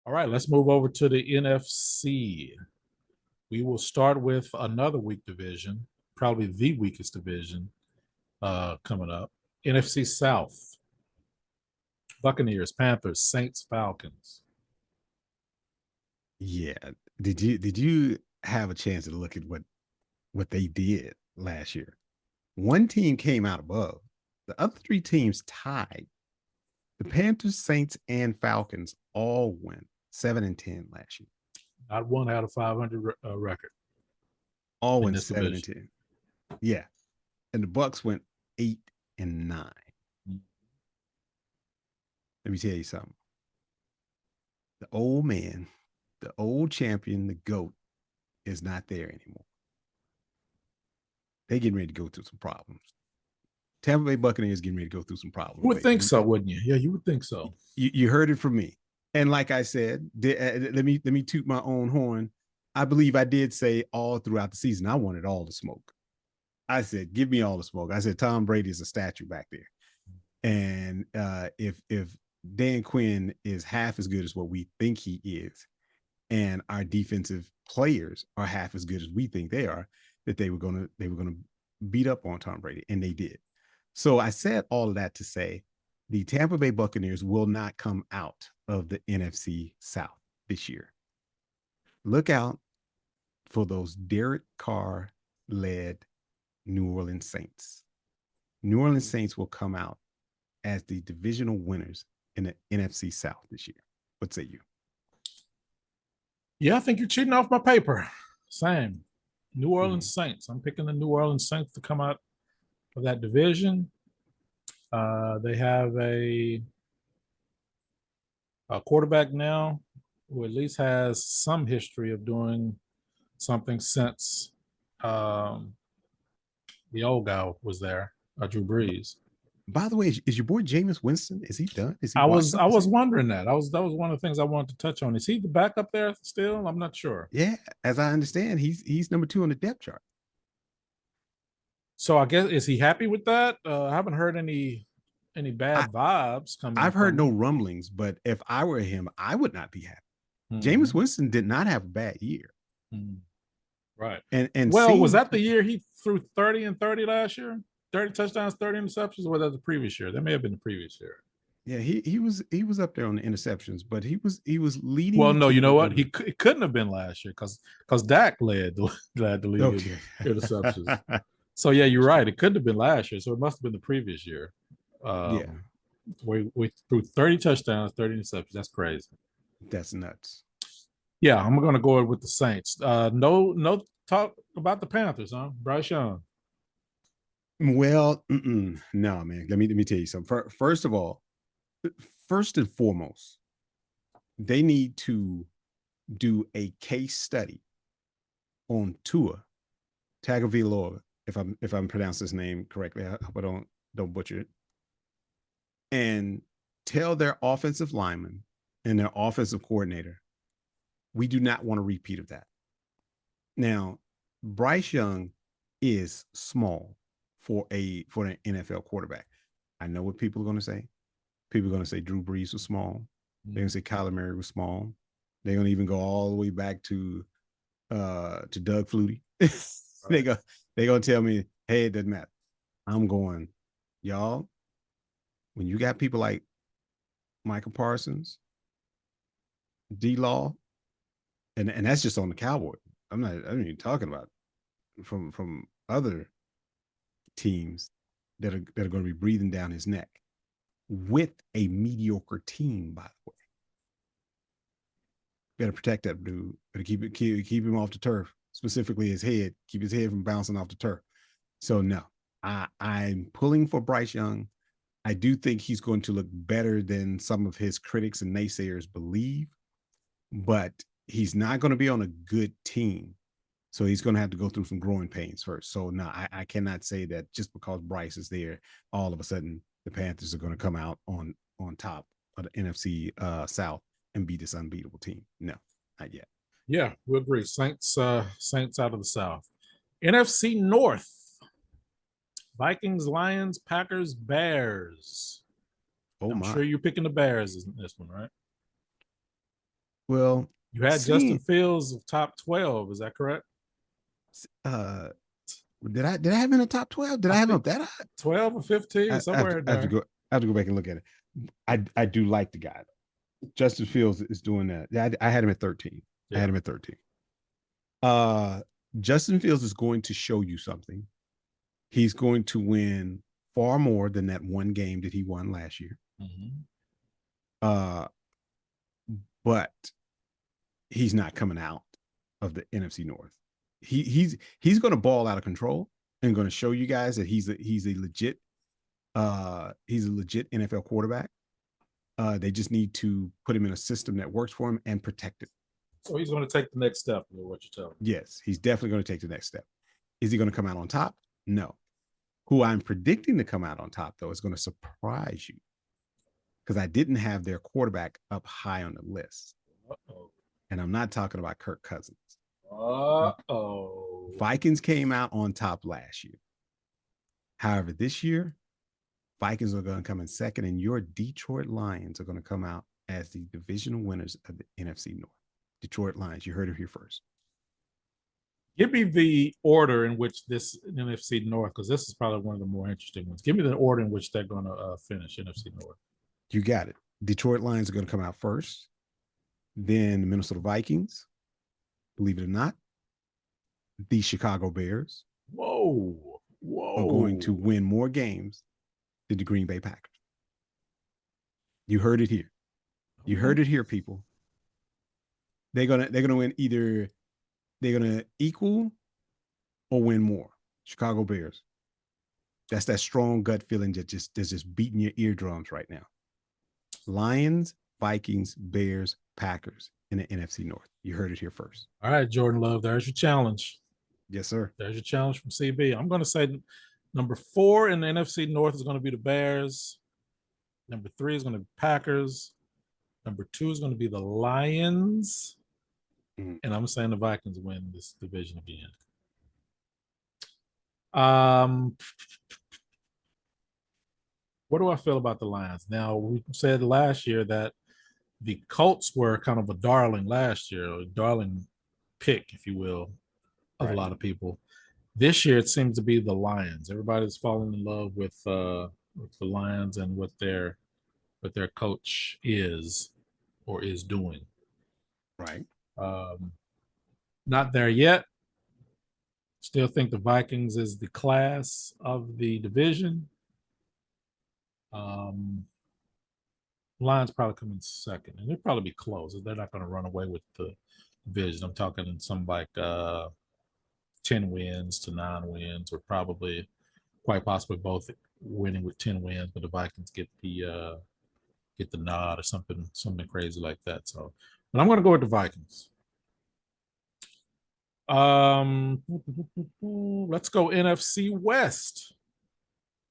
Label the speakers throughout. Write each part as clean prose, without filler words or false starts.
Speaker 1: All right, let's move over to the NFC. We will start with another weak division, probably the weakest division coming up. NFC South. Buccaneers, Panthers, Saints, Falcons.
Speaker 2: Yeah. Did you have a chance to look at what they did last year? One team came out above. The other three teams tied. The Panthers, Saints, and Falcons all went 7-10 last year.
Speaker 1: Not one out of 500 record
Speaker 2: All
Speaker 1: in
Speaker 2: went
Speaker 1: this
Speaker 2: 7-10.
Speaker 1: division.
Speaker 2: Yeah. And the Bucks went 8-9. Let me tell you something. The old man, the old champion, the GOAT, is not there anymore. They getting ready to go through some problems. Tampa Bay Buccaneers getting ready to go through some problems.
Speaker 1: You would think so, wouldn't you? Yeah, you would think so.
Speaker 2: You heard it from me. And like I said, let me toot my own horn. I believe I did say all throughout the season, I wanted all the smoke. I said, give me all the smoke. I said, Tom Brady is a statue back there. And if Dan Quinn is half as good as what we think he is, and our defensive players are half as good as we think they are, that they were gonna beat up on Tom Brady, and they did. So I said all of that to say the Tampa Bay Buccaneers will not come out of the NFC South this year. Look out for those Derek Carr led New Orleans Saints. New Orleans Saints will come out as the divisional winners in the NFC South this year. What say you?
Speaker 1: Yeah, I think you're cheating off my paper. Same. New Orleans Saints. I'm picking the New Orleans Saints to come out of that division. They have a quarterback now who at least has some history of doing something since the old guy was there, Drew Brees.
Speaker 2: By the way, is your boy Jameis Winston? Is he done? Is he
Speaker 1: I was
Speaker 2: washed up?
Speaker 1: wondering that. That was one of the things I wanted to touch on. Is he the backup there still? I'm not sure.
Speaker 2: Yeah, as I understand, he's number 2 on the depth chart.
Speaker 1: So I guess is he happy with that? I haven't heard any bad vibes coming.
Speaker 2: I've heard no rumblings, but if I were him, I would not be happy. Jameis Winston did not have a bad year.
Speaker 1: Right.
Speaker 2: And
Speaker 1: well, was that the year he threw 30 and 30 last year? 30 touchdowns, 30 interceptions, or was that the previous year? That may have been the previous year.
Speaker 2: Yeah, he was up there on the interceptions, but he was leading.
Speaker 1: Well, no, you know what? It couldn't have been last year because Dak led the league in interceptions. So yeah, you're right. It couldn't have been last year, so it must have been the previous year.
Speaker 2: Yeah,
Speaker 1: we threw 30 touchdowns, 30 interceptions. That's crazy.
Speaker 2: That's nuts.
Speaker 1: Yeah, I'm gonna go with the Saints. No talk about the Panthers, huh? Bryce Young.
Speaker 2: Well, no, man. Let me tell you something. First of all, first and foremost, they need to do a case study on Tua Tagovailoa, if I'm pronouncing his name correctly. I hope I don't butcher it. And tell their offensive lineman and their offensive coordinator, we do not want a repeat of that. Now, Bryce Young is small for an NFL quarterback. I know what people are going to say. People are going to say Drew Brees was small. They're going to say Kyler Murray was small. They're going to even go all the way back to Doug Flutie. Right. They're going to tell me, hey, it doesn't matter. I'm going, y'all, when you got people like Michael Parsons, D-Law, and that's just on the Cowboys. I'm not even talking about from other teams that are going to be breathing down his neck with a mediocre team, by the way. Got to protect that dude. Got to keep him off the turf, specifically his head. Keep his head from bouncing off the turf. So no, I'm pulling for Bryce Young. I do think he's going to look better than some of his critics and naysayers believe, but he's not going to be on a good team. So he's going to have to go through some growing pains first. So no, I cannot say that just because Bryce is there, all of a sudden the Panthers are going to come out on top of the NFC South and beat this unbeatable team. No, not yet.
Speaker 1: Yeah, we agree. Saints out of the South. NFC North. Vikings, Lions, Packers, Bears. I'm sure you're picking the Bears in this one, right?
Speaker 2: Well,
Speaker 1: You had Justin
Speaker 2: seeing
Speaker 1: Fields top 12. Is that correct?
Speaker 2: uh did I have him in the top 12? Did
Speaker 1: I
Speaker 2: I have him
Speaker 1: think
Speaker 2: up that high?
Speaker 1: 12 or 15, somewhere in
Speaker 2: I have to
Speaker 1: there.
Speaker 2: go back and look at it. I do like the guy. Justin Fields is doing that. I had him at 13. I
Speaker 1: Yeah.
Speaker 2: had him at 13. Uh Justin Fields is going to show you something. He's going to win far more than that one game that he won last year.
Speaker 1: Mm-hmm.
Speaker 2: Uh, but he's not coming out of the NFC North. He's going to ball out of control and going to show you guys that he's a legit NFL quarterback. They just need to put him in a system that works for him and protect it.
Speaker 1: So he's going to take the next step, is what you're telling me.
Speaker 2: Yes, he's definitely going to take the next step. Is he going to come out on top? No. Who I'm predicting to come out on top, though, is going to surprise you because I didn't have their quarterback up high on the list.
Speaker 1: Uh-oh.
Speaker 2: And I'm not talking about Kirk Cousins.
Speaker 1: Uh-oh.
Speaker 2: Vikings came out on top last year. However, this year, Vikings are going to come in second, and your Detroit Lions are going to come out as the divisional winners of the NFC North. Detroit Lions, you heard it here first.
Speaker 1: Give me the order in which this NFC North, because this is probably one of the more interesting ones. Give me the order in which they're going to finish NFC North.
Speaker 2: You got it. Detroit Lions are going to come out first. Then the Minnesota Vikings, believe it or not, the Chicago Bears
Speaker 1: Whoa.
Speaker 2: are going to win more games than the Green Bay Packers. You heard it here. You heard it here, people. They're gonna win either they're gonna equal or win more. Chicago Bears. That's that strong gut feeling that's just beating your eardrums right now. Lions, Vikings, Bears, Packers in the NFC North. You heard it here first.
Speaker 1: All right, Jordan Love, there's your challenge.
Speaker 2: Yes, sir.
Speaker 1: There's your challenge from CB. I'm going to say number 4 in the NFC North is going to be the Bears. Number 3 is going to be Packers. Number 2 is going to be the Lions.
Speaker 2: Mhm.
Speaker 1: And I'm saying the Vikings win this division again. What do I feel about the Lions? Now, we said last year that the Colts were kind of a darling last year, a darling pick, if you will, of a lot of people. This year, it seems to be the Lions. Everybody's falling in love with the Lions and what their coach is or is doing.
Speaker 2: Right.
Speaker 1: Not there yet. Still think the Vikings is the class of the division. Lions probably come in second, and they'll probably be close. They're not going to run away with the division. I'm talking in some like 10 wins to 9 wins, or probably quite possibly both winning with 10 wins, but the Vikings get the nod or something crazy like that. So, but I'm going to go with the Vikings. Let's go NFC West.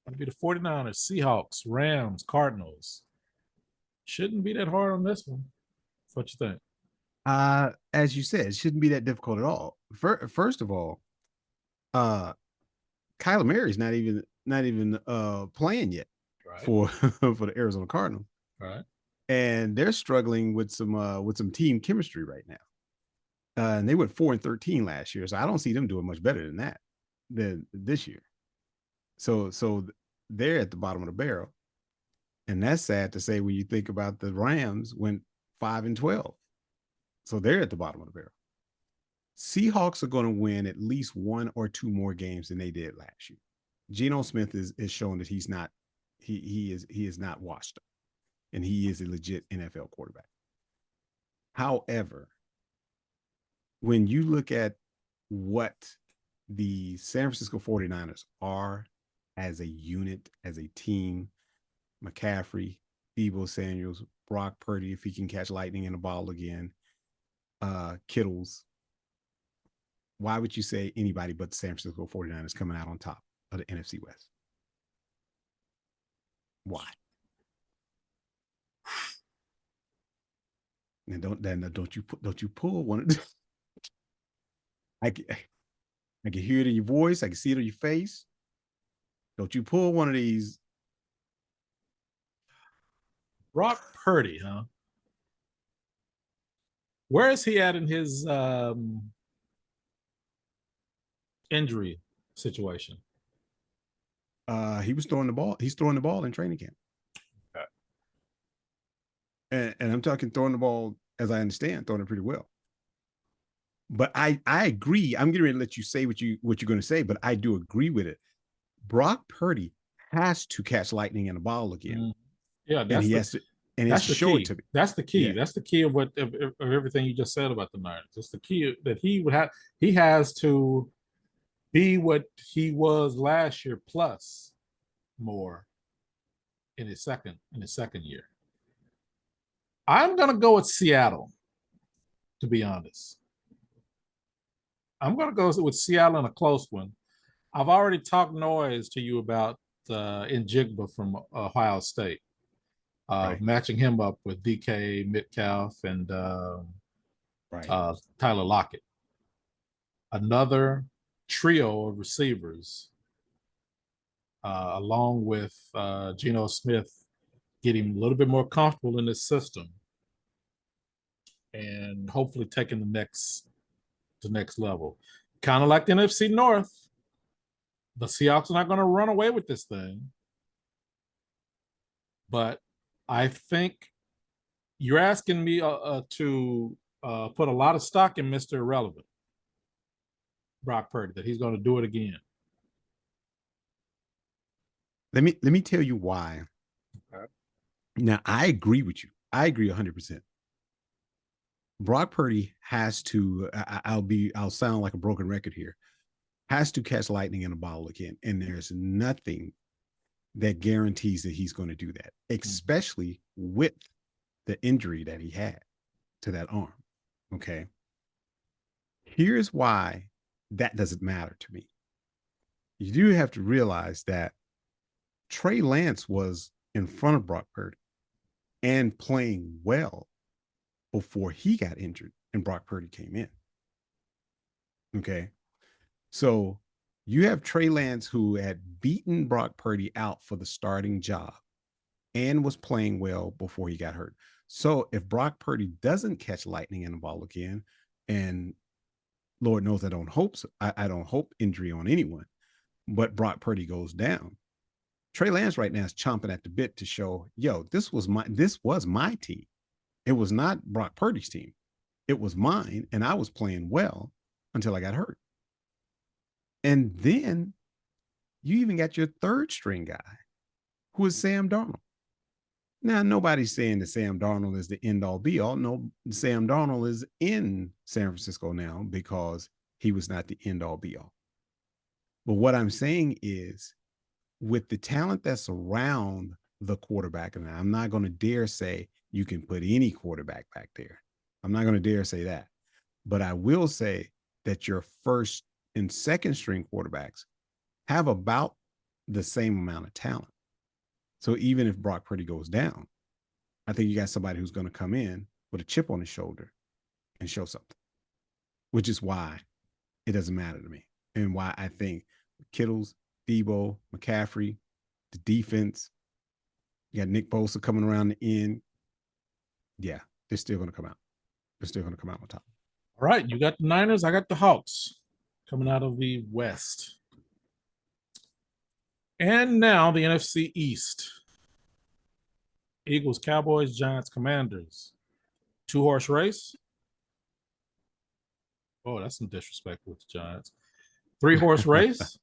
Speaker 1: It'll be the 49ers, Seahawks, Rams, Cardinals. Shouldn't be that hard on this one. What you think?
Speaker 2: As you said, it shouldn't be that difficult at all. First of all, Kyler Murray's not even playing yet for for the Arizona Cardinals.
Speaker 1: Right.
Speaker 2: And they're struggling with some team chemistry right now. And they went 4-13 last year, so I don't see them doing much better than that than this year. So they're at the bottom of the barrel, and that's sad to say when you think about the Rams went 5-12, so they're at the bottom of the barrel. Seahawks are going to win at least 1 or 2 more games than they did last year. Geno Smith is showing that he's not he is not washed up, and he is a legit NFL quarterback. However, when you look at what the San Francisco 49ers are as a unit, as a team, McCaffrey, Deebo Samuels, Brock Purdy, if he can catch lightning in a ball again, Kittles, why would you say anybody but the San Francisco 49ers coming out on top of the NFC West? Why? And don't you pull one of the, I can hear it in your voice. I can see it on your face. Don't you pull one of these.
Speaker 1: Brock Purdy, huh? Where is he at in his injury situation?
Speaker 2: He was throwing the ball. He's throwing the ball in training camp.
Speaker 1: Okay.
Speaker 2: And I'm talking throwing the ball, as I understand, throwing it pretty well. But I agree. I'm getting ready to let you say what you're going to say, but I do agree with it. Brock Purdy has to catch lightning in a ball again,
Speaker 1: Yeah,
Speaker 2: and he has to show it
Speaker 1: key.
Speaker 2: to me.
Speaker 1: That's the key.
Speaker 2: Yeah.
Speaker 1: That's the key of what of everything you just said about the Niners. It's the key that he would have. He has to be what he was last year plus more in his second year. I'm gonna go with Seattle. To be honest, I'm gonna go with Seattle in a close one. I've already talked noise to you about Njigba from Ohio State,
Speaker 2: Right.
Speaker 1: matching him up with DK Metcalf and
Speaker 2: Right.
Speaker 1: Tyler Lockett. Another trio of receivers, along with Geno Smith, getting a little bit more comfortable in this system, and hopefully taking the next level. Kind of like the NFC North, the Seahawks are not going to run away with this thing, but I think you're asking me to put a lot of stock in Mr. Irrelevant, Brock Purdy, that he's going to do it again.
Speaker 2: Let me tell you why. Okay. Now, I agree with you. I agree 100%. Brock Purdy has to. I'll sound like a broken record here. Has to catch lightning in a bottle again, and there's nothing that guarantees that he's going to do that, especially with the injury that he had to that arm. Okay. Here's why that doesn't matter to me. You do have to realize that Trey Lance was in front of Brock Purdy and playing well before he got injured and Brock Purdy came in. Okay. So you have Trey Lance, who had beaten Brock Purdy out for the starting job and was playing well before he got hurt. So if Brock Purdy doesn't catch lightning in the ball again, and Lord knows I don't hope so, I don't hope injury on anyone, but Brock Purdy goes down, Trey Lance right now is chomping at the bit to show, yo, this was my team. It was not Brock Purdy's team. It was mine, and I was playing well until I got hurt. And then you even got your third string guy, who is Sam Darnold. Now, nobody's saying that Sam Darnold is the end all be all. No, Sam Darnold is in San Francisco now because he was not the end all be all. But what I'm saying is, with the talent that's around the quarterback, and I'm not going to dare say you can put any quarterback back there. I'm not going to dare say that. But I will say that your first and second string quarterbacks have about the same amount of talent. So even if Brock Purdy goes down, I think you got somebody who's going to come in with a chip on his shoulder and show something, which is why it doesn't matter to me, and why I think Kittles, Debo, McCaffrey, the defense, you got Nick Bosa coming around the end. Yeah, they're still going to come out. They're still going to come out on top.
Speaker 1: All right, you got the Niners. I got the Hawks coming out of the West. And now the NFC East. Eagles, Cowboys, Giants, Commanders. 2-horse race. Oh, that's some disrespect with the Giants. 3-horse race.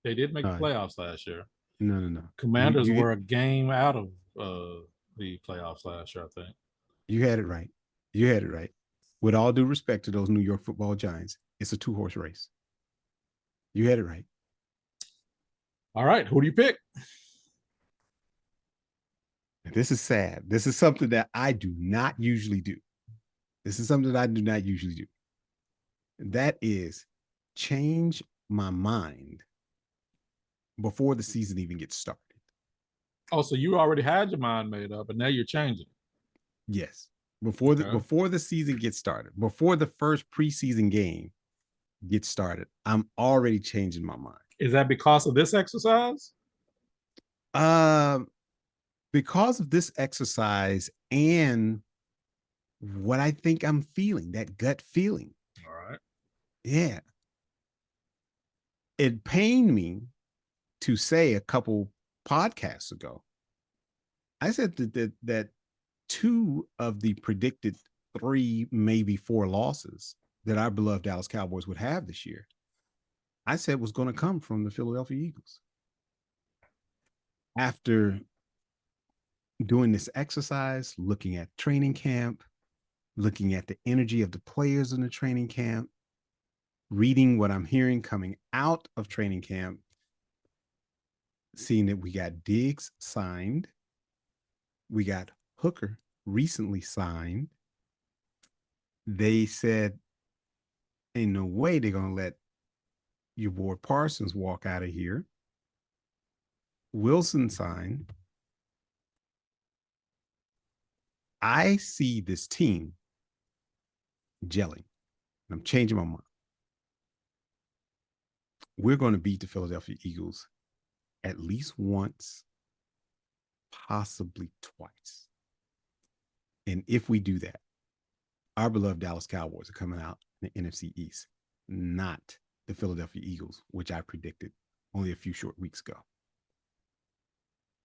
Speaker 1: They did make the playoffs last year.
Speaker 2: No.
Speaker 1: Commanders were a game out of the playoffs last year, I think.
Speaker 2: You had it right. You had it right. With all due respect to those New York Football Giants, it's a 2-horse race. You had it right.
Speaker 1: All right, who do you pick?
Speaker 2: This is sad. This is something that I do not usually do. That is change my mind before the season even gets started.
Speaker 1: Oh, so you already had your mind made up, and now you're changing.
Speaker 2: Yes. Before the season gets started, before the first preseason game gets started, I'm already changing my mind.
Speaker 1: Is that because of this exercise?
Speaker 2: Because of this exercise, and what I think I'm feeling, that gut feeling.
Speaker 1: All right.
Speaker 2: Yeah. It pained me to say a couple podcasts ago. I said that two of the predicted three, maybe four losses that our beloved Dallas Cowboys would have this year, I said was going to come from the Philadelphia Eagles. After doing this exercise, looking at training camp, looking at the energy of the players in the training camp, reading what I'm hearing coming out of training camp, seeing that we got Diggs signed, we got Hooker recently signed. They said, ain't no way they're going to let your boy Parsons walk out of here. Wilson signed. I see this team gelling. I'm changing my mind. We're going to beat the Philadelphia Eagles at least once, possibly twice. And if we do that, our beloved Dallas Cowboys are coming out in the NFC East, not the Philadelphia Eagles, which I predicted only a few short weeks ago.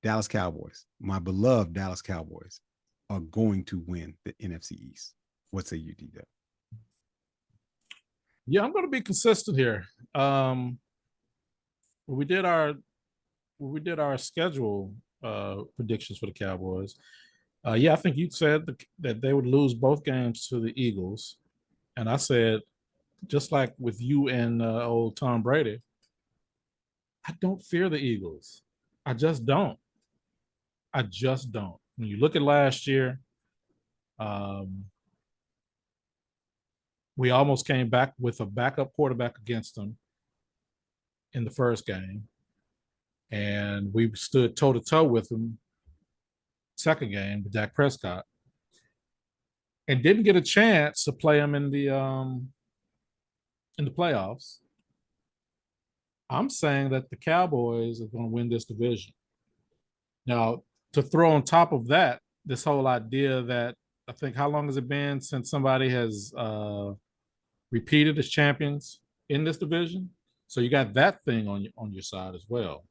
Speaker 2: Dallas Cowboys, my beloved Dallas Cowboys, are going to win the NFC East. What say you, D-Dub?
Speaker 1: Yeah, I'm going to be consistent here. When we did our schedule predictions for the Cowboys, yeah, I think you said that they would lose both games to the Eagles, and I said, just like with you and old Tom Brady, I don't fear the Eagles. I just don't. I just don't. When you look at last year, um, we almost came back with a backup quarterback against them in the first game, and we stood toe to toe with them second game with Dak Prescott, and didn't get a chance to play him in the playoffs. I'm saying that the Cowboys are going to win this division. Now, to throw on top of that, this whole idea that I think how long has it been since somebody has repeated as champions in this division? So you got that thing on your side as well.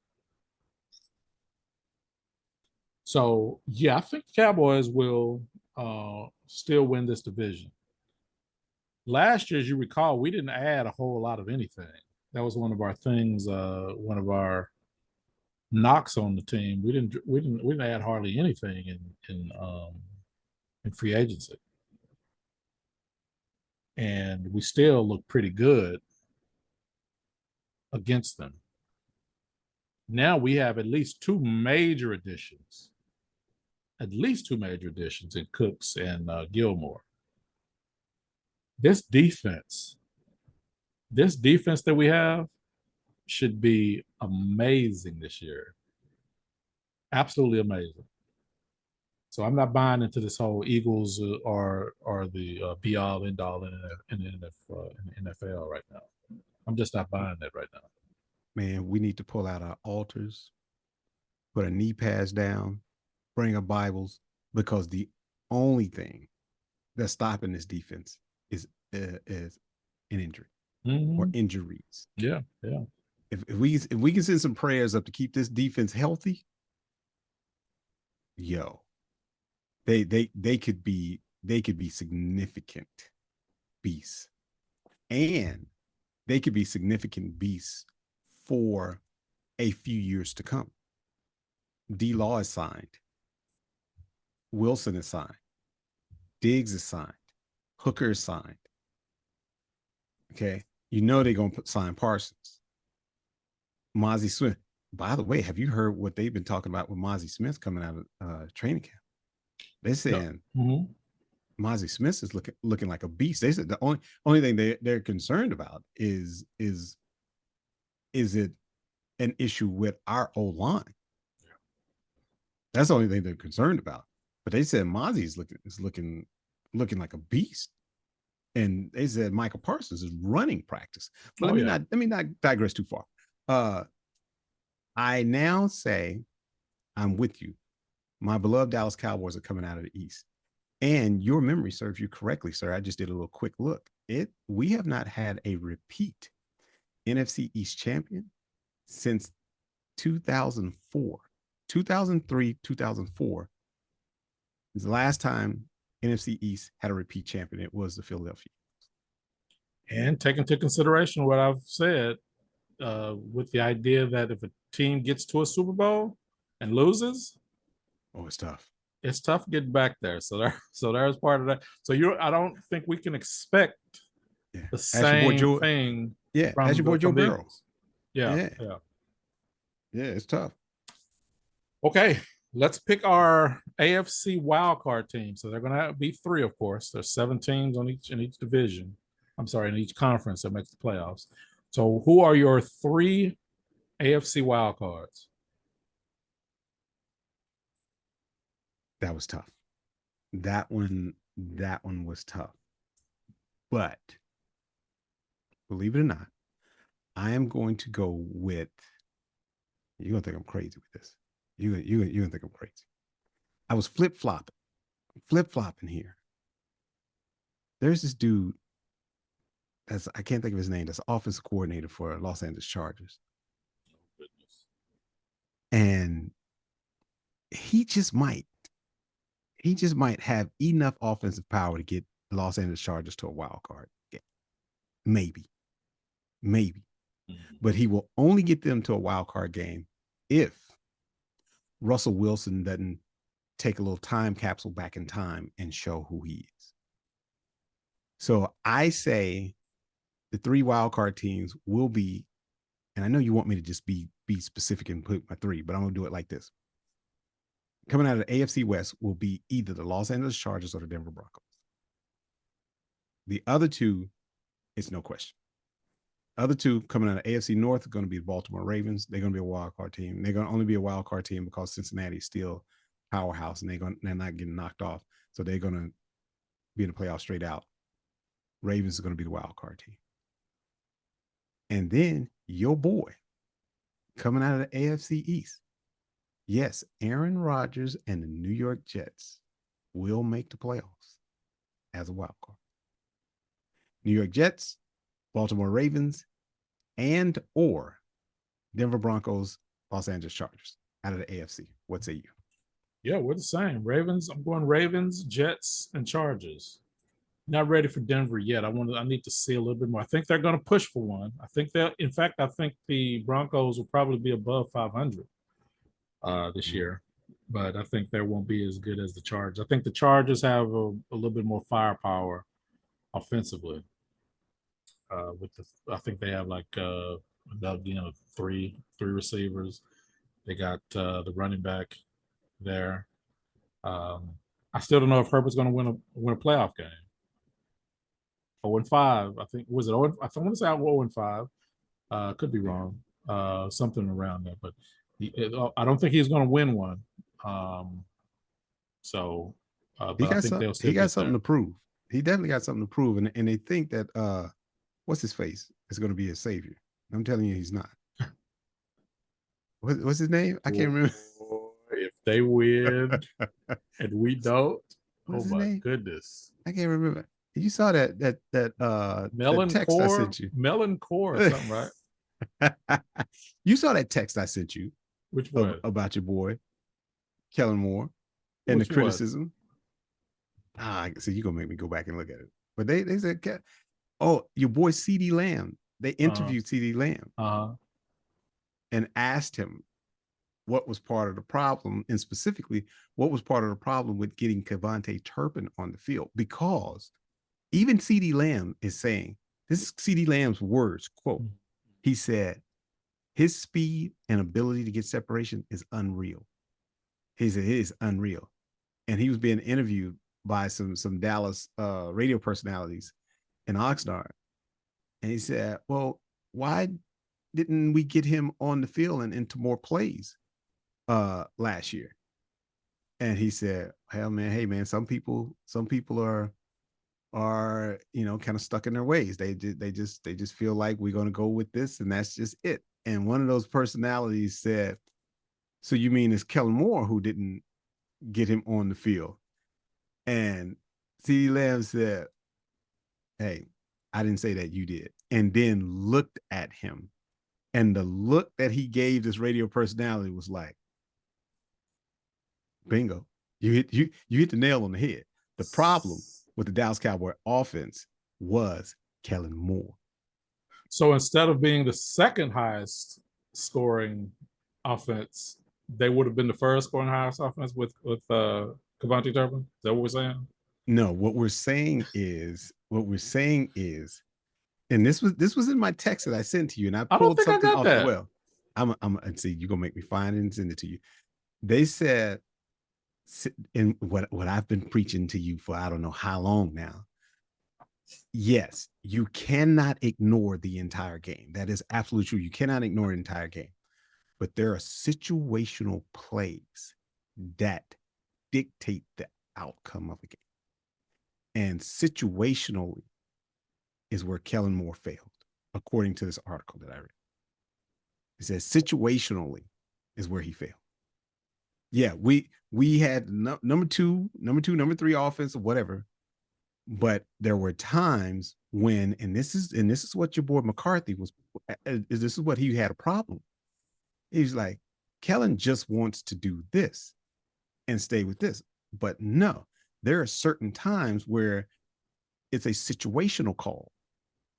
Speaker 1: So yeah, I think the Cowboys will still win this division. Last year, as you recall, we didn't add a whole lot of anything. That was one of our things, one of our knocks on the team. We didn't add hardly anything in free agency, and we still look pretty good against them. Now we have at least two major additions in Cooks and Gilmore. This defense, this defense that we have should be amazing this year. Absolutely amazing. So I'm not buying into this whole Eagles or the be all end all in the NFL right now. I'm just not buying that right now.
Speaker 2: Man, we need to pull out our altars, put our knee pads down, bring our Bibles, because the only thing that's stopping this defense is an injury or injuries.
Speaker 1: Yeah, yeah.
Speaker 2: If we can send some prayers up to keep this defense healthy, yo, they could be significant beasts, and they could be significant beasts for a few years to come. D-Law is signed. Wilson is signed. Diggs is signed. Hooker is signed. Okay. You know they're going to sign Parsons. Mozzie Smith. By the way, have you heard what they've been talking about with Mozzie Smith coming out of training camp? They're saying Mozzie Smith is looking like a beast. They said the only thing they're concerned about is it an issue with our O-line? That's the only thing they're concerned about. But they said Mozzie is looking like a beast, and they said Michael Parsons is running practice. But let me not digress too far. I now say I'm with you. My beloved Dallas Cowboys are coming out of the East, And your memory serves you correctly, sir. I just did a little quick look. We have not had a repeat NFC East champion since 2004. 2003, 2004 is the last time NFC East had a repeat champion. It was the Philadelphia.
Speaker 1: And take into consideration what I've said, with the idea that if a team gets to a Super Bowl and loses,
Speaker 2: Oh, it's tough.
Speaker 1: it's tough getting back there. So there's part of that. So I don't think we can expect
Speaker 2: Yeah.
Speaker 1: the
Speaker 2: Ask your boy
Speaker 1: same
Speaker 2: Joe.
Speaker 1: thing
Speaker 2: Yeah. Ask your boy Joe
Speaker 1: from the
Speaker 2: Burrow.
Speaker 1: Eagles. Yeah,
Speaker 2: Yeah.
Speaker 1: yeah.
Speaker 2: Yeah. It's tough.
Speaker 1: Okay, let's pick our AFC wildcard team. So they're going to be three, of course. There's 7 teams on each in each division. I'm sorry, in each conference that makes the playoffs. So who are your 3 AFC wildcards?
Speaker 2: That was tough. That one was tough. But believe it or not, I am going to go with. You're gonna think I'm crazy with this. You're gonna think I'm crazy. I was flip flopping here. There's this dude I can't think of his name. That's offensive coordinator for Los Angeles Chargers, and he just might have enough offensive power to get Los Angeles Chargers to a wild card game. Maybe. But he will only get them to a wild card game if Russell Wilson doesn't take a little time capsule back in time and show who he is. So I say the 3 wild card teams will be, and I know you want me to just be specific and put my 3, but I'm gonna do it like this. Coming out of the AFC West will be either the Los Angeles Chargers or the Denver Broncos. The other 2, it's no question. Other 2 coming out of AFC North are going to be the Baltimore Ravens. They're going to be a wild card team. They're going to only be a wild card team because Cincinnati is still powerhouse and they're not getting knocked off. So they're going to be in the playoffs straight out. Ravens are going to be the wild card team. And then your boy coming out of the AFC East. Yes, Aaron Rodgers and the New York Jets will make the playoffs as a wild card. New York Jets, Baltimore Ravens, and or Denver Broncos, Los Angeles Chargers out of the AFC. What say you?
Speaker 1: Yeah, we're the same. Ravens. I'm going Ravens, Jets, and Chargers. Not ready for Denver yet. I need to see a little bit more. I think they're going to push for one. I think in fact, I think the Broncos will probably be above 500 this year, but I think they won't be as good as the Chargers. I think the Chargers have a little bit more firepower offensively. I think they have like three receivers. They got the running back there. I still don't know if Herbert's going to win a playoff game. 0-5. I think was it 0? I want to say 0-5. Could be wrong. Something around that, but I don't think he's going to win one. But I think they'll still
Speaker 2: he got
Speaker 1: get
Speaker 2: something
Speaker 1: there.
Speaker 2: to prove. He definitely got something to prove, and they think that what's his face is going to be his savior. I'm telling you, he's not. What's his name? I can't remember.
Speaker 1: If they win and we don't,
Speaker 2: What's
Speaker 1: oh
Speaker 2: his
Speaker 1: my
Speaker 2: name?
Speaker 1: goodness.
Speaker 2: I can't remember. You saw that text I sent you.
Speaker 1: Melon Core or something, right?
Speaker 2: You saw that text I sent you.
Speaker 1: Which one?
Speaker 2: About your boy, Kellen Moore, and
Speaker 1: Which
Speaker 2: the criticism. So you're gonna make me go back and look at it. But they said, oh, your boy CD Lamb. They interviewed CD Lamb and asked him what was part of the problem, and specifically what was part of the problem with getting Kevontae Turpin on the field, because even CD Lamb is saying, this is CD Lamb's words, quote, he said, his speed and ability to get separation is unreal. He said it is unreal. And he was being interviewed by some Dallas radio personalities in Oxnard. And he said, well, why didn't we get him on the field and into more plays last year? And he said, hell man, hey man, some people are kind of stuck in their ways. They just feel like we're going to go with this and that's just it. And one of those personalities said, so you mean it's Kellen Moore who didn't get him on the field? And CeeDee Lamb said, "Hey, I didn't say that, you did." And then looked at him. And the look that he gave this radio personality was like, bingo. You hit the nail on the head. The problem with the Dallas Cowboy offense was Kellen Moore.
Speaker 1: So instead of being the second highest scoring offense, they would have been the first scoring highest offense with Kevontae Turpin. Is that what we're saying?
Speaker 2: No, what we're saying is, and this was in my text that I sent to you, and I
Speaker 1: I don't
Speaker 2: pulled
Speaker 1: think I
Speaker 2: something
Speaker 1: got
Speaker 2: off the
Speaker 1: that.
Speaker 2: well. I'm and see, you're gonna make me find it and send it to you. They said, in what I've been preaching to you for I don't know how long now. Yes, you cannot ignore the entire game. That is absolutely true. You cannot ignore an entire game. But there are situational plays that dictate the outcome of a game. And situationally is where Kellen Moore failed, according to this article that I read. It says situationally is where he failed. Yeah, we had number two, number three offense or whatever, but there were times when, and this is what your boy McCarthy was. This is what he had a problem. He's like, Kellen just wants to do this and stay with this, but no, there are certain times where it's a situational call.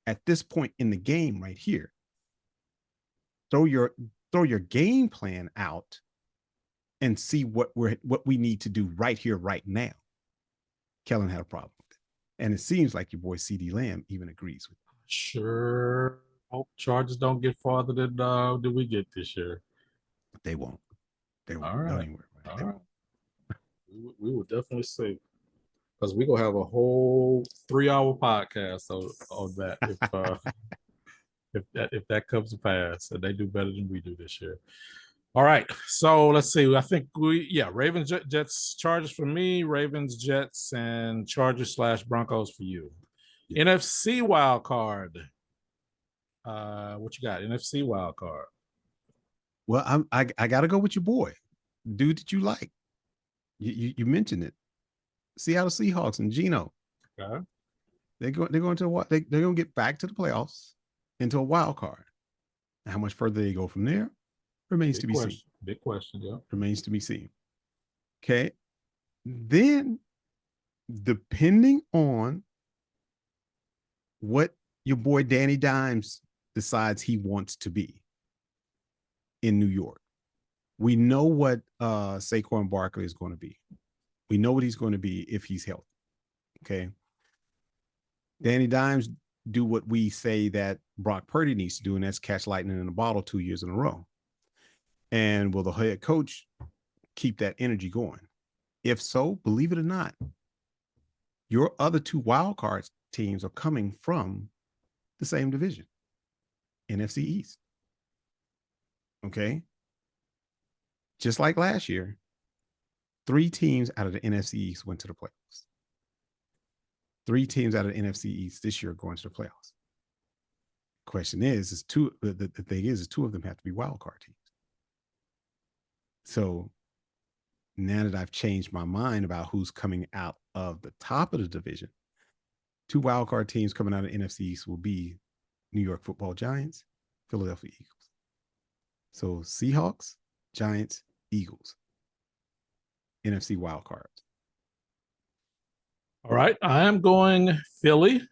Speaker 2: At this point in the game, right here, throw your game plan out and see what we need to do right here, right now. Kellen had a problem with it. And it seems like your boy CeeDee Lamb even agrees with it.
Speaker 1: Sure. Hope Chargers don't get farther than we get this year.
Speaker 2: They won't. They won't.
Speaker 1: All right.
Speaker 2: Don't even worry about it. They
Speaker 1: All right.
Speaker 2: won't.
Speaker 1: We will definitely see. Because we're gonna have a whole 3-hour podcast on that if that comes to pass and they do better than we do this year. All right, so let's see. I think Ravens, Jets, Chargers for me, Ravens, Jets, and Chargers / Broncos for you. Yeah. NFC wild card. What you got? NFC wild card.
Speaker 2: Well, I gotta go with your boy, dude that you like. You mentioned it. Seattle Seahawks and Geno.
Speaker 1: Okay.
Speaker 2: They're going to they're going to get back to the playoffs into a wild card. How much further they go from there remains to be seen.
Speaker 1: Big question, yeah.
Speaker 2: Remains to be seen. Okay. Then, depending on what your boy Danny Dimes decides he wants to be in New York, we know what Saquon Barkley is going to be. We know what he's going to be if he's healthy. Okay. Danny Dimes do what we say that Brock Purdy needs to do, and that's catch lightning in a bottle 2 years in a row. And will the head coach keep that energy going? If so, believe it or not, your other two wild card teams are coming from the same division, NFC East. Okay. Just like last year, 3 teams out of the NFC East went to the playoffs. 3 teams out of the NFC East this year are going to the playoffs. Question is the thing is 2 of them have to be wild card teams. So now that I've changed my mind about who's coming out of the top of the division, 2 wild card teams coming out of the NFC East will be New York Football Giants, Philadelphia Eagles. So Seahawks, Giants, Eagles, NFC wild cards.
Speaker 1: All right, I am going Philly,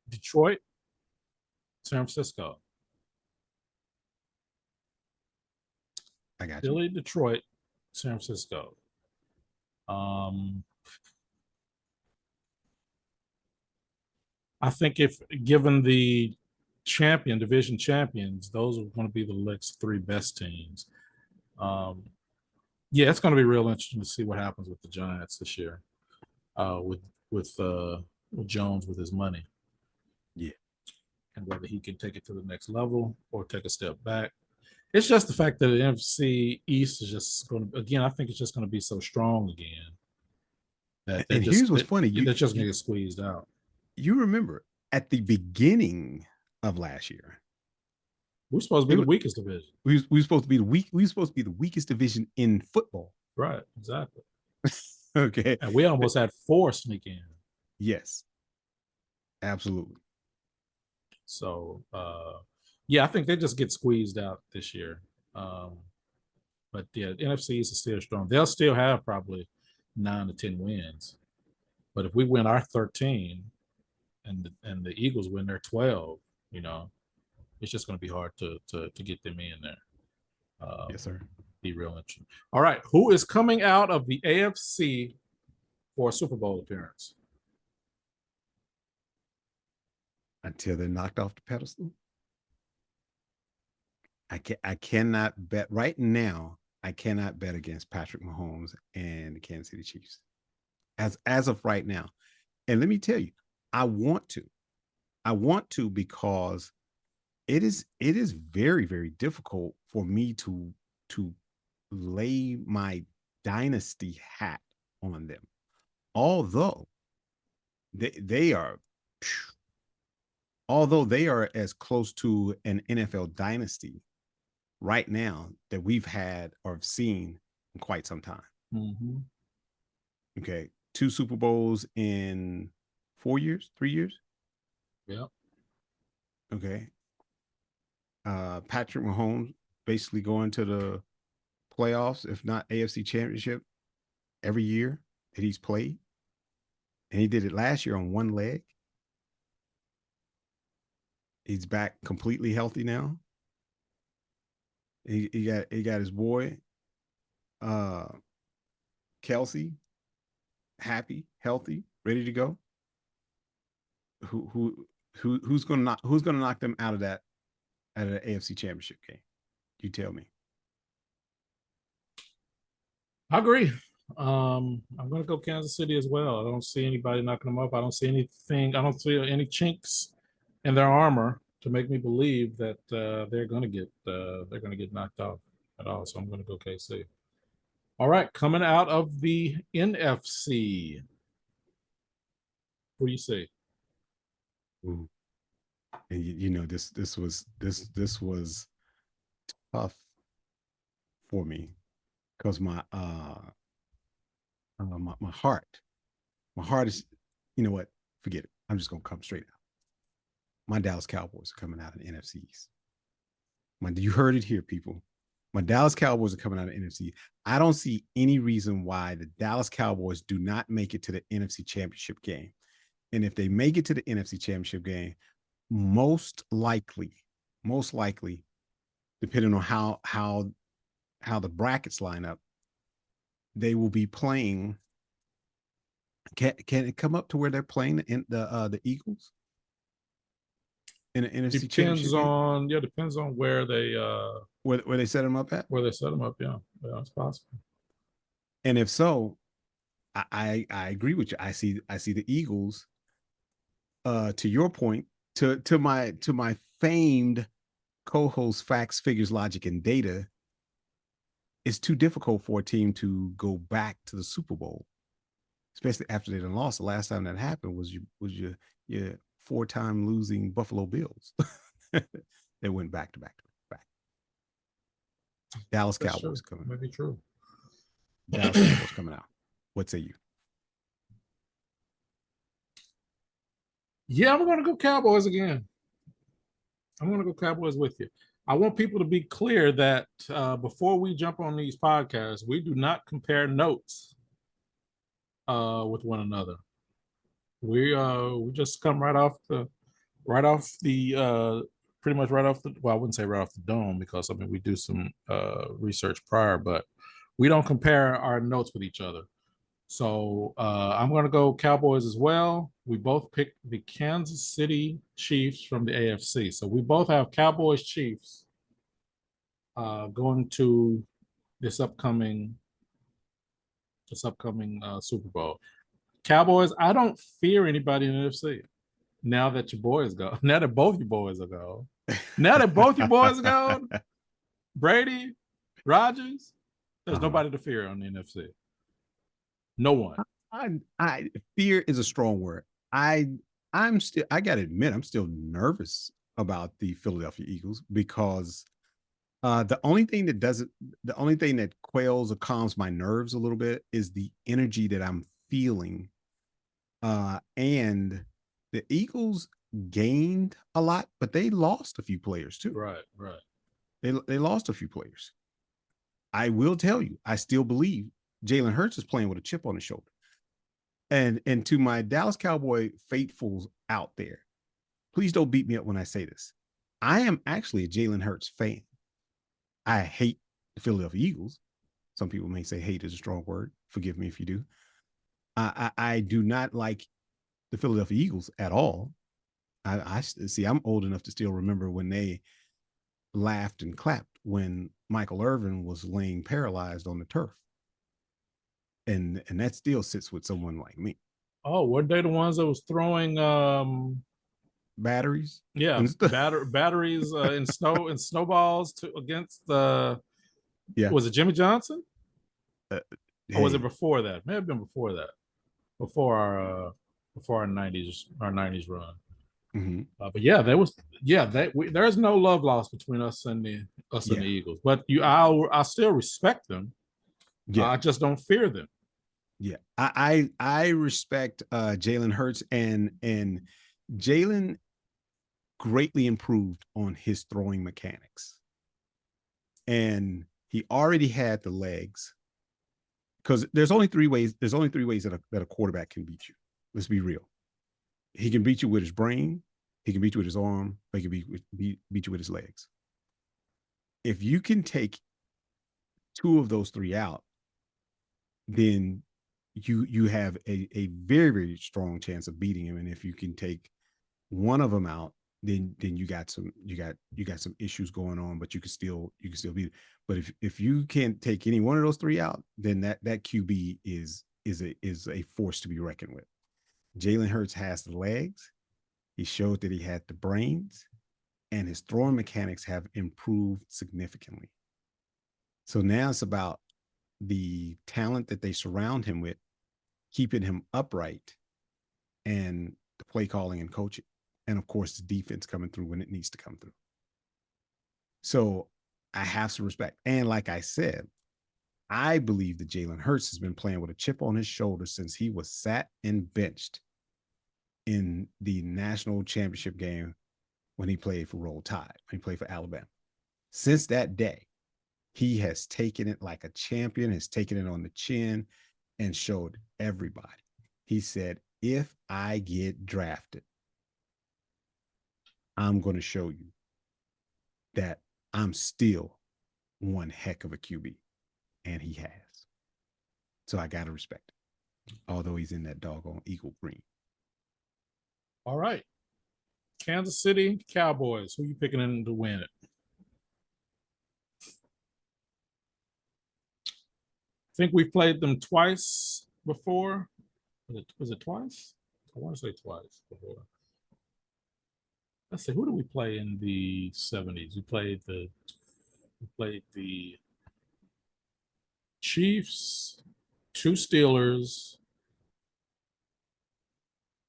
Speaker 1: Detroit, San Francisco.
Speaker 2: I got
Speaker 1: Philly,
Speaker 2: you.
Speaker 1: Detroit, San Francisco. I think if given the division champions, those are going to be the next 3 best teams. Yeah, it's going to be real interesting to see what happens with the Giants this year, with Jones with his money.
Speaker 2: Yeah,
Speaker 1: and whether he can take it to the next level or take a step back. It's just the fact that the NFC East is just going to, again, I think it's just going to be so strong again that
Speaker 2: here's what's funny.
Speaker 1: They're just going to get squeezed out.
Speaker 2: You remember at the beginning of last year,
Speaker 1: we're supposed to be the weakest division.
Speaker 2: We were supposed to be the weakest division in football.
Speaker 1: Right, exactly.
Speaker 2: Okay.
Speaker 1: And we almost had 4 sneak in.
Speaker 2: Yes. Absolutely.
Speaker 1: So yeah, I think they just get squeezed out this year. But yeah, NFC is still strong. They'll still have probably 9 to 10 wins. But if we win our 13 and the Eagles win their 12, you know, it's just going to be hard to get them in there.
Speaker 2: Yes, sir.
Speaker 1: Be real interesting. All right, who is coming out of the AFC for a Super Bowl appearance?
Speaker 2: Until they're knocked off the pedestal. I cannot bet right now. I cannot bet against Patrick Mahomes and the Kansas City Chiefs as of right now. And let me tell you, I want to. I want to because it is very, very difficult for me to lay my dynasty hat on them. Although they are as close to an NFL dynasty right now that we've had or have seen in quite some time.
Speaker 1: Mm-hmm.
Speaker 2: Okay. 2 Super Bowls in 4 years, 3 years.
Speaker 1: Yeah.
Speaker 2: Okay. Patrick Mahomes basically going to the playoffs, if not AFC Championship, every year that he's played. And he did it last year on one leg. He's back completely healthy now. He got his boy, Kelsey, happy, healthy, ready to go. Who's gonna knock them out of the AFC Championship game? You tell me.
Speaker 1: I agree. I'm going to go Kansas City as well. I don't see anybody knocking them up. I don't see anything. I don't see any chinks in their armor to make me believe that they're going to get knocked off at all. So I'm going to go KC. All right, coming out of the NFC, what do you see?
Speaker 2: Ooh. And you know this was tough for me because my heart is, you know what, forget it, I'm just gonna come straight out. My Dallas Cowboys are coming out of the NFCs. You heard it here, people. My Dallas Cowboys are coming out of NFC. I don't see any reason why the Dallas Cowboys do not make it to the NFC Championship game. And if they make it to the NFC Championship game, most likely, depending on how the brackets line up, they will be playing. Can it come up to where they're playing the Eagles in the NFC Championship game?
Speaker 1: Depends on where they
Speaker 2: Where they set them up at?
Speaker 1: where they set them up. Yeah, it's possible.
Speaker 2: And if so, I agree with you. I see the Eagles. To your point, to my famed co-host Facts, Figures, Logic, and Data, it's too difficult for a team to go back to the Super Bowl, especially after they done lost. The last time that happened was your 4-time losing Buffalo Bills. They went back to back. Dallas
Speaker 1: That's
Speaker 2: Cowboys
Speaker 1: true.
Speaker 2: coming.
Speaker 1: Maybe true.
Speaker 2: Dallas Cowboys coming out. What say you?
Speaker 1: Yeah, I'm going to go Cowboys again. I'm going to go Cowboys with you. I want people to be clear that before we jump on these podcasts, we do not compare notes with one another. We just come right off the pretty much right off the, well, I wouldn't say right off the dome, because I mean we do some research prior, but we don't compare our notes with each other. So I'm going to go Cowboys as well. We both picked the Kansas City Chiefs from the AFC. So we both have Cowboys Chiefs going to this upcoming Super Bowl. Cowboys, I don't fear anybody in the NFC. Now that your boys go, now that both your boys are gone, Brady, Rodgers, there's nobody to fear on the NFC. No one.
Speaker 2: I fear is a strong word. I gotta admit, I'm still nervous about the Philadelphia Eagles because The only thing that quails or calms my nerves a little bit is the energy that I'm feeling. And the Eagles gained a lot, but they lost a few players too.
Speaker 1: Right, right.
Speaker 2: They lost a few players. I will tell you, I still believe Jalen Hurts is playing with a chip on his shoulder. And to my Dallas Cowboy faithfuls out there, please don't beat me up when I say this. I am actually a Jalen Hurts fan. I hate the Philadelphia Eagles. Some people may say hate is a strong word. Forgive me if you do. I do not like the Philadelphia Eagles at all. I see. I'm old enough to still remember when they laughed and clapped when Michael Irvin was laying paralyzed on the turf, and that still sits with someone like me.
Speaker 1: Oh, weren't they the ones that was throwing
Speaker 2: Batteries,
Speaker 1: yeah,
Speaker 2: and stuff.
Speaker 1: batteries in snowballs to against the
Speaker 2: Yeah.
Speaker 1: was it Jimmy Johnson? Or was it
Speaker 2: Hey.
Speaker 1: before that? May have been before that. Before our '90s run.
Speaker 2: Mm-hmm.
Speaker 1: But yeah, there's no love lost between us and the
Speaker 2: Yeah.
Speaker 1: Eagles. But I still respect them.
Speaker 2: Yeah.
Speaker 1: I just don't fear them.
Speaker 2: Yeah. I respect Jalen Hurts, and Jalen greatly improved on his throwing mechanics. And he already had the legs, because there's only three ways that a quarterback can beat you. Let's be real. He can beat you with his brain, he can beat you with his arm, or he can beat you with his legs. If you can take two of those three out, then you have a very, very strong chance of beating him. And if you can take one of them out, then you got some issues going on, but you can still beat it. But if you can't take any one of those three out, then that QB is a force to be reckoned with. Jalen Hurts has the legs. He showed that he had the brains, and his throwing mechanics have improved significantly. So now it's about the talent that they surround him with, keeping him upright, and the play calling and coaching. And of course, the defense coming through when it needs to come through. So I have some respect. And like I said, I believe that Jalen Hurts has been playing with a chip on his shoulder since he was sat and benched in the national championship game when he played for Roll Tide, when he played for Alabama. Since that day, he has taken it like a champion, has taken it on the chin, and showed everybody. He said, if I get drafted, I'm going to show you that I'm still one heck of a QB. And he has. So I got to respect him, although he's in that doggone Eagle green.
Speaker 1: All right. Kansas City Cowboys. Who are you picking in to win it? I think we played them twice before. Was it twice? I want to say twice before. Let's see. Who did we play in the '70s? We played the Chiefs, two Steelers,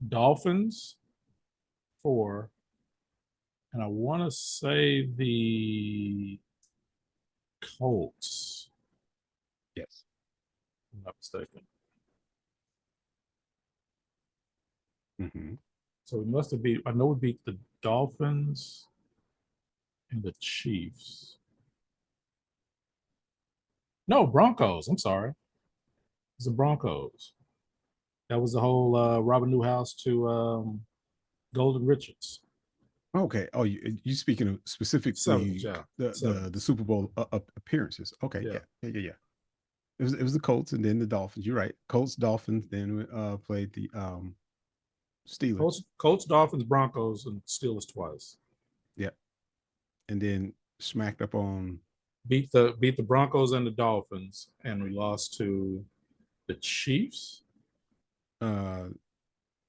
Speaker 1: Dolphins, 4, and I want to say the Colts.
Speaker 2: Yes.
Speaker 1: If I'm not mistaken.
Speaker 2: Mm-hmm.
Speaker 1: So we must have beat. I know we beat the Dolphins and the Chiefs. No, Broncos. I'm sorry. It's the Broncos. That was the whole Robin Newhouse to Golden Richards.
Speaker 2: Okay. Oh, you speaking of specifically
Speaker 1: 70s, yeah.
Speaker 2: the
Speaker 1: 70s.
Speaker 2: Super Bowl appearances? Okay.
Speaker 1: Yeah.
Speaker 2: Yeah. It was the Colts and then the Dolphins. You're right. Colts, Dolphins. Then we played the Steelers.
Speaker 1: Colts, Dolphins, Broncos, and Steelers twice.
Speaker 2: Yeah. And then smacked up on
Speaker 1: Beat the Broncos and the Dolphins, and we lost to the Chiefs.
Speaker 2: No.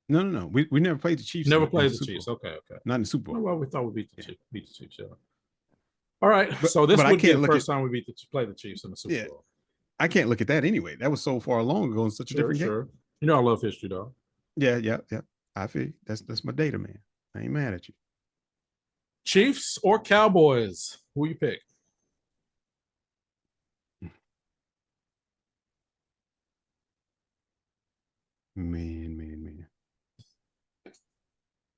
Speaker 2: We never played the Chiefs.
Speaker 1: Never
Speaker 2: in
Speaker 1: played the
Speaker 2: Super
Speaker 1: Chiefs.
Speaker 2: Bowl.
Speaker 1: Okay.
Speaker 2: Not in the Super Bowl.
Speaker 1: Well, we thought we beat the Chiefs. Yeah. All right.
Speaker 2: But,
Speaker 1: so this
Speaker 2: but
Speaker 1: would be the first time we play the Chiefs in the Super Bowl.
Speaker 2: I can't look at that anyway. That was so far long ago in such a different game.
Speaker 1: You know I love history, though.
Speaker 2: Yeah. I feel that's my data, man. I ain't mad at you.
Speaker 1: Chiefs or Cowboys? Who you pick?
Speaker 2: Man.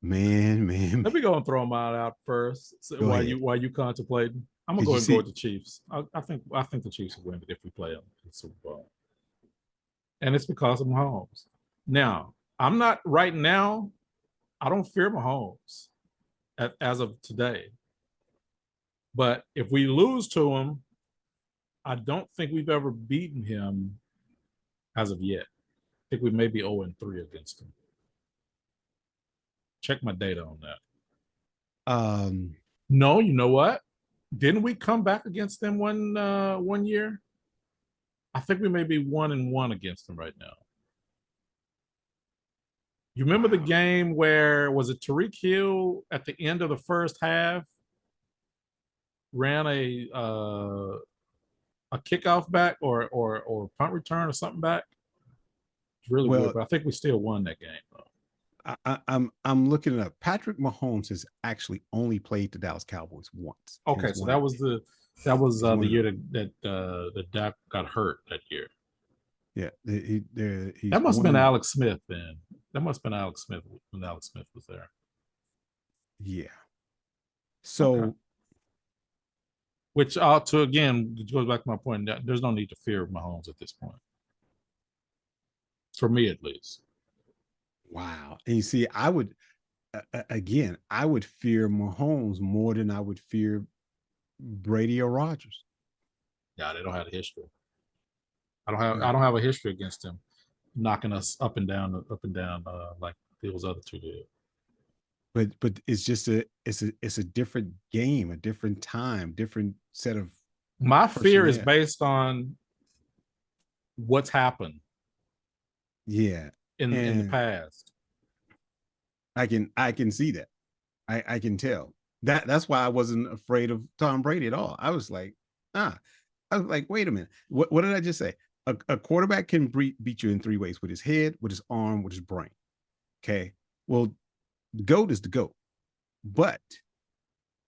Speaker 2: Man.
Speaker 1: Let me go and throw them out first. So
Speaker 2: Go ahead.
Speaker 1: while you contemplating, I'm gonna
Speaker 2: Because
Speaker 1: go
Speaker 2: you
Speaker 1: ahead and go with
Speaker 2: see,
Speaker 1: the Chiefs. I think the Chiefs will win it if we play them in the Super Bowl, and it's because of Mahomes. Now, I'm not right now. I don't fear Mahomes as of today, but if we lose to him, I don't think we've ever beaten him as of yet. I think we may be 0-3 against him. Check my data on that.
Speaker 2: um,
Speaker 1: No, you know what? Didn't we come back against them one year? I think we may be 1-1 against them right now. You remember the
Speaker 2: wow.
Speaker 1: game where was it Tariq Hill at the end of the first half ran a kickoff back or punt return or something back? It's really weird,
Speaker 2: Well,
Speaker 1: but I think we still won that game though.
Speaker 2: I'm looking it up. Patrick Mahomes has actually only played the Dallas Cowboys once, and
Speaker 1: Okay,
Speaker 2: he's
Speaker 1: so
Speaker 2: won.
Speaker 1: that was
Speaker 2: He's
Speaker 1: the
Speaker 2: won
Speaker 1: year
Speaker 2: them.
Speaker 1: that Dak got hurt that year.
Speaker 2: Yeah, he's
Speaker 1: That must have
Speaker 2: won
Speaker 1: been
Speaker 2: them.
Speaker 1: Alex Smith then. That must have been Alex Smith when Alex Smith was there.
Speaker 2: Yeah.
Speaker 1: Okay.
Speaker 2: So
Speaker 1: Which ought to again goes back to my point that there's no need to fear Mahomes at this point. For me at least.
Speaker 2: wow. And you see, I would again, I would fear Mahomes more than I would fear Brady or Rodgers.
Speaker 1: Yeah, they don't have a history.
Speaker 2: Yeah.
Speaker 1: I don't have a history against him knocking us up and down like those other two did.
Speaker 2: But it's just it's a different game, a different time, different set of
Speaker 1: My fear is
Speaker 2: personnel.
Speaker 1: based on what's happened
Speaker 2: Yeah.
Speaker 1: in the
Speaker 2: And
Speaker 1: past.
Speaker 2: I can see that. I can tell. That's why I wasn't afraid of Tom Brady at all. I was like, ah, I was like, wait a minute. What did I just say? A quarterback can beat you in three ways: with his head, with his arm, with his brain. Okay. Well, the GOAT is the GOAT, but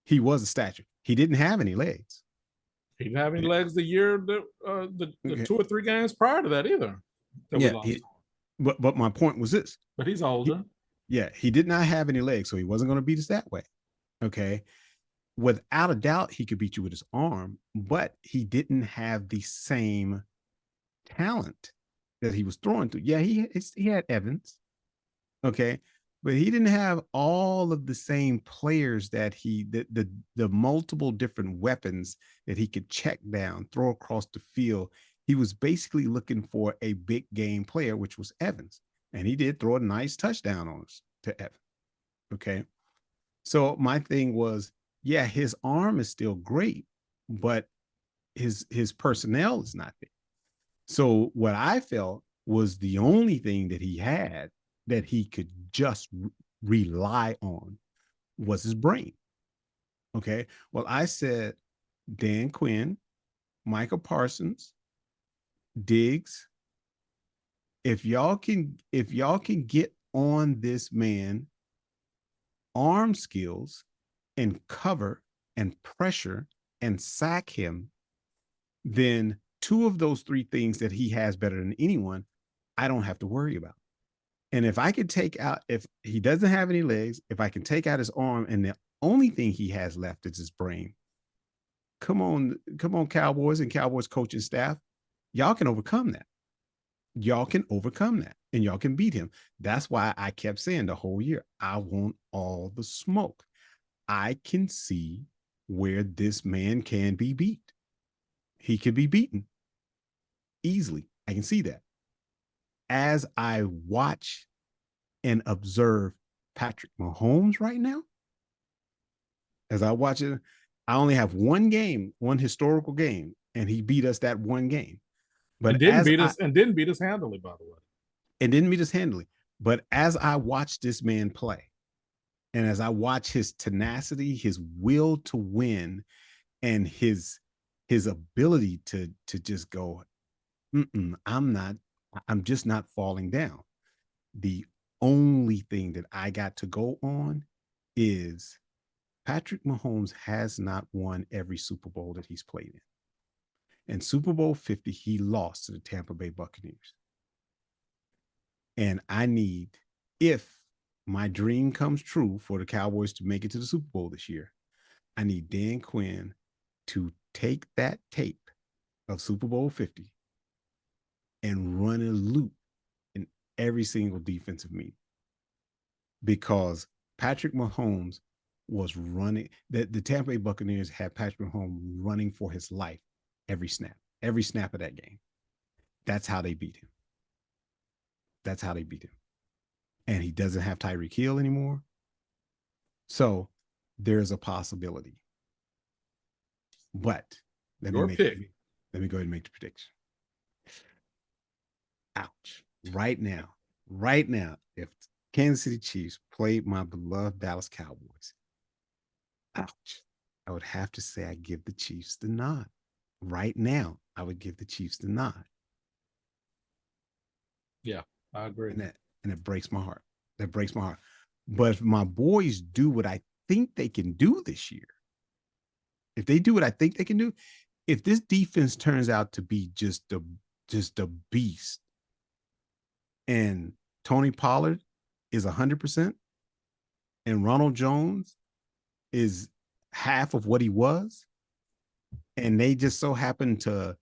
Speaker 2: he was a statue. He didn't have any legs.
Speaker 1: He didn't have any
Speaker 2: Yeah.
Speaker 1: legs the year the
Speaker 2: Okay.
Speaker 1: 2 or 3 games prior to that either that we
Speaker 2: Yeah.
Speaker 1: lost.
Speaker 2: But my point was this.
Speaker 1: But he's
Speaker 2: He,
Speaker 1: older.
Speaker 2: yeah, he did not have any legs, so he wasn't going to beat us that way. Okay. Without a doubt, he could beat you with his arm, but he didn't have the same talent that he was throwing to. Yeah, he had Evans, okay, but he didn't have all of the same players that the multiple different weapons that he could check down, throw across the field. He was basically looking for a big game player, which was Evans, and he did throw a nice touchdown on us to Evans. Okay, so my thing was, yeah, his arm is still great, but his personnel is not there. So what I felt was the only thing that he had that he could just rely on was his brain. Okay. Well, I said Dan Quinn, Michael Parsons, Diggs. If y'all can get on this man arm skills and cover and pressure and sack him, then two of those three things that he has better than anyone, I don't have to worry about. And if I could take out, if he doesn't have any legs, if I can take out his arm and the only thing he has left is his brain, come on, Cowboys and Cowboys coaching staff. Y'all can overcome that. Y'all can overcome that and y'all can beat him. That's why I kept saying the whole year, I want all the smoke. I can see where this man can be beat. He could be beaten easily. I can see that. As I watch and observe Patrick Mahomes right now, as I watch it, I only have one game, one historical game, and he beat us that one game.
Speaker 1: And
Speaker 2: But
Speaker 1: didn't
Speaker 2: as
Speaker 1: beat
Speaker 2: I
Speaker 1: us and didn't beat us handily, by the way.
Speaker 2: and didn't beat us handily, but as I watch this man play, and as I watch his tenacity, his will to win, and his ability to just go, I'm just not falling down. The only thing that I got to go on is Patrick Mahomes has not won every Super Bowl that he's played in. In Super Bowl 50, he lost to the Tampa Bay Buccaneers. And I need, if my dream comes true for the Cowboys to make it to the Super Bowl this year, I need Dan Quinn to take that tape of Super Bowl 50 and run a loop in every single defensive meeting, because Patrick Mahomes was running. The Tampa Bay Buccaneers had Patrick Mahomes running for his life every snap of that game. That's how they beat him. That's how they beat him. And he doesn't have Tyreek Hill anymore. So there's a possibility. But let me go ahead and make the prediction. Ouch. Right now, if Kansas City Chiefs played my beloved Dallas Cowboys, ouch, I would have to say I give the Chiefs the nod. Right now, I would give the Chiefs the nod.
Speaker 1: Yeah, I agree.
Speaker 2: And it breaks my heart. That breaks my heart. But if my boys do what I think they can do this year, if they do what I think they can do, if this defense turns out to be just a beast, and Tony Pollard is 100%, and Ronald Jones is half of what he was, and they just so happen to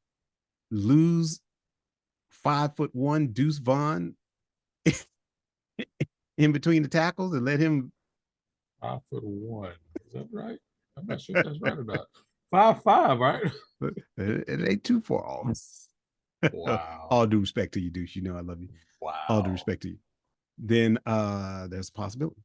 Speaker 2: lose 5'1" Deuce Vaughn in between the tackles and let him
Speaker 1: 5'1". Is that right? I'm not sure if that's right or not. 5'5", right?
Speaker 2: It ain't too far off.
Speaker 1: Wow.
Speaker 2: All due respect to you, Deuce. You know I love you.
Speaker 1: Wow.
Speaker 2: All due respect to you. Then there's a possibility.